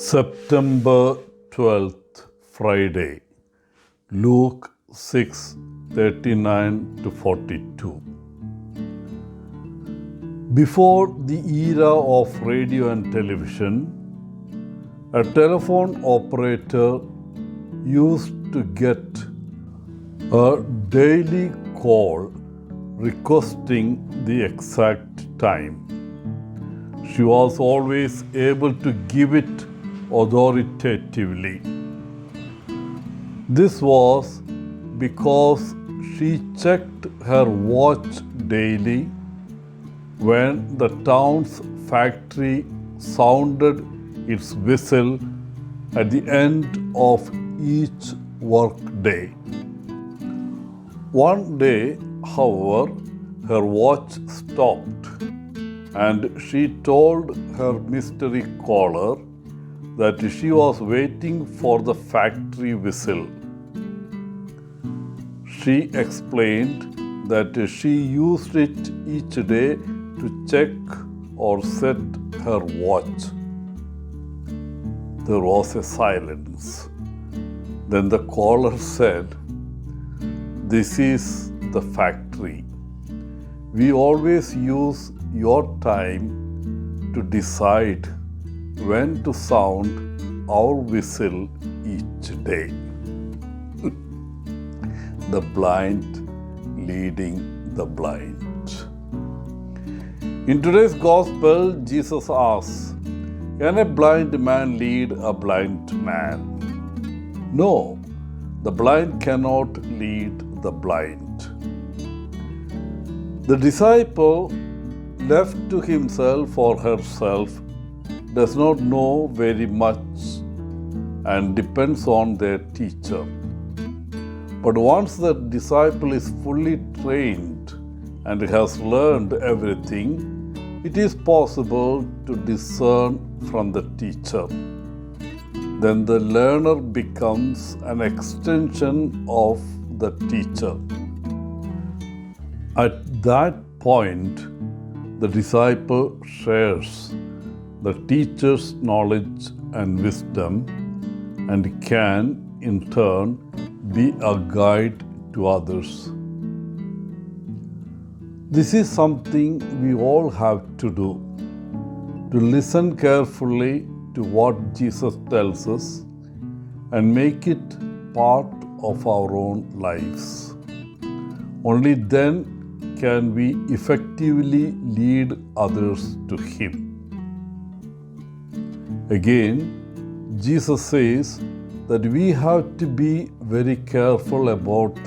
September 12th, Friday, Luke 6:39 to 42. Before the era of radio and television, a telephone operator used to get a daily call requesting the exact time. She was always able to give it authoritatively. This was because she checked her watch daily when the town's factory sounded its whistle at the end of each work day. One day, however, her watch stopped, and she told her mystery caller that she was waiting for the factory whistle. She explained that she used it each day to check or set her watch. There was a silence. Then the caller said, "This is the factory. We always use your time to decide when to sound our whistle each day." The blind leading the blind. In today's gospel, Jesus asks, "Can a blind man lead a blind man?" No, the blind cannot lead the blind. The disciple, left to himself or herself, does not know very much and depends on their teacher. But once the disciple is fully trained and has learned everything, it is possible to discern from the teacher. Then the learner becomes an extension of the teacher. At that point, the disciple shares the teacher's knowledge and wisdom and can, in turn, be a guide to others. This is something we all have to do, to listen carefully to what Jesus tells us and make it part of our own lives. Only then can we effectively lead others to Him. Again, Jesus says that we have to be very careful about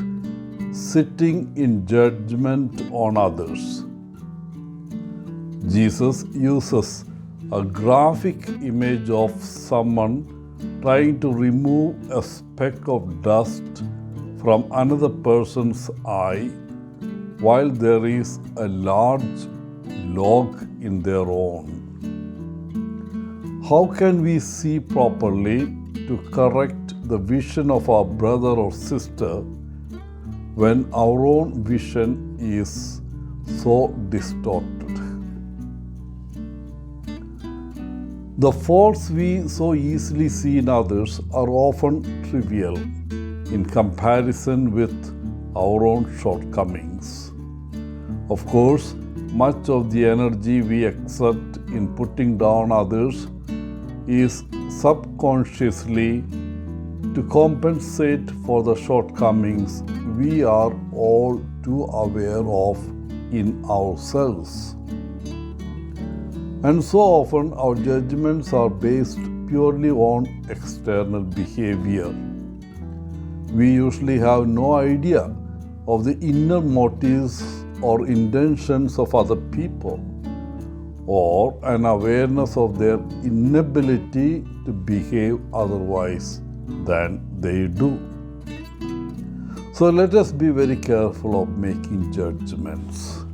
sitting in judgment on others. Jesus uses a graphic image of someone trying to remove a speck of dust from another person's eye while there is a large log in their own. How can we see properly to correct the vision of our brother or sister when our own vision is so distorted? The faults we so easily see in others are often trivial in comparison with our own shortcomings. Of course, much of the energy we exert in putting down others is subconsciously to compensate for the shortcomings we are all too aware of in ourselves. And so often our judgments are based purely on external behavior. We usually have no idea of the inner motives or intentions of other people, or an awareness of their inability to behave otherwise than they do. So let us be very careful of making judgments.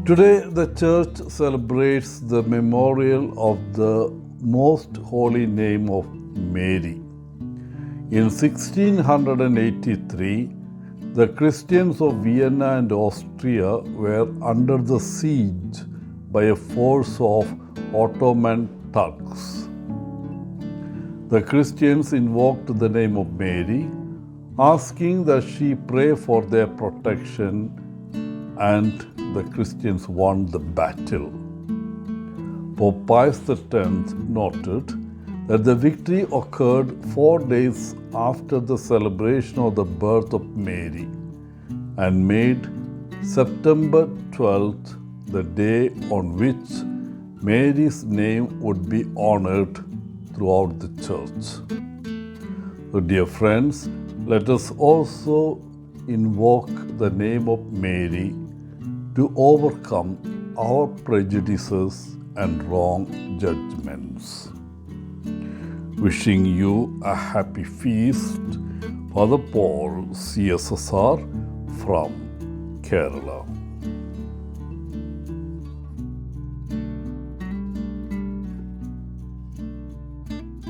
Today, the Church celebrates the memorial of the Most Holy Name of Mary. In 1683, the Christians of Vienna and Austria were under the siege by a force of Ottoman Turks. The Christians invoked the name of Mary, asking that she pray for their protection, and the Christians won the battle. Pope Pius X noted that the victory occurred 4 days after the celebration of the birth of Mary and made September 12th the day on which Mary's name would be honored throughout the church. So, dear friends, let us also invoke the name of Mary to overcome our prejudices and wrong judgments. Wishing you a happy feast, Father Paul, CSSR from Kerala.